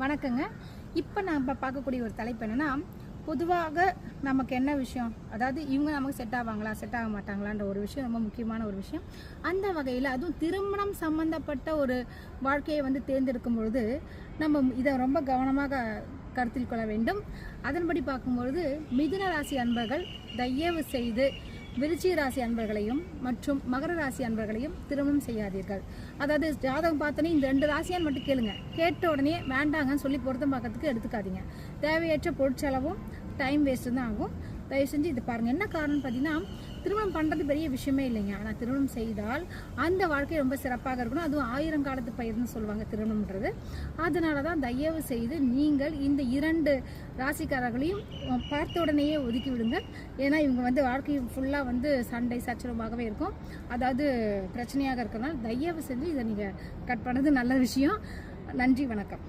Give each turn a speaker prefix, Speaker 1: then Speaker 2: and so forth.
Speaker 1: வணக்கங்க. இப்போ நம்ம பார்க்கக்கூடிய ஒரு தலைப்பு என்னென்னா, பொதுவாக நமக்கு என்ன விஷயம், அதாவது இவங்க நமக்கு செட் ஆவாங்களா செட் ஆக மாட்டாங்களான்ற ஒரு விஷயம் ரொம்ப முக்கியமான ஒரு விஷயம். அந்த வகையில் அதுவும் திருமணம் சம்பந்தப்பட்ட ஒரு வாழ்க்கையை வந்து தேர்ந்தெடுக்கும் பொழுது நம்ம இதை ரொம்ப கவனமாக கருத்தில் கொள்ள வேண்டும். அதன்படி பார்க்கும்பொழுது மிதுன ராசி அன்பர்கள் தயவு செய்து விருச்சிக ராசி அன்பர்களையும் மற்றும் மகர ராசி அன்பர்களையும் திருமணம் செய்யாதீர்கள். அதாவது ஜாதகம் பார்த்தோன்னே இந்த 2 ராசியான்னு மட்டும் கேளுங்க. கேட்ட உடனே வேண்டாங்கன்னு சொல்லி பொருத்தம் பார்க்கறதுக்கு எடுத்துக்காதீங்க. தேவையற்ற பொருட்செலவும் டைம் வேஸ்ட்டு தான் ஆகும். தயவு செஞ்சு இது பாருங்கள். என்ன காரணம்னு பார்த்தீங்கன்னா, திருமணம் பண்ணுறது பெரிய விஷயமே இல்லைங்க. ஆனால் திருமணம் செய்தால் அந்த வாழ்க்கை ரொம்ப சிறப்பாக இருக்கணும். அதுவும் 1000 காலத்து பயிர்னு சொல்லுவாங்க திருமணம்ன்றது. அதனால தான் தயவு செய்து நீங்கள் இந்த 2 ராசிக்காரர்களையும் பார்த்த உடனேயே ஒதுக்கி விடுங்க. ஏன்னா இவங்க வந்து வாழ்க்கை ஃபுல்லாக வந்து சண்டை சச்சரவாகவே இருக்கும். அதாவது பிரச்சனையாக இருக்கிறதுனால தயவு செஞ்சு இதை நீங்கள் கட் பண்ணது நல்ல விஷயம். நன்றி, வணக்கம்.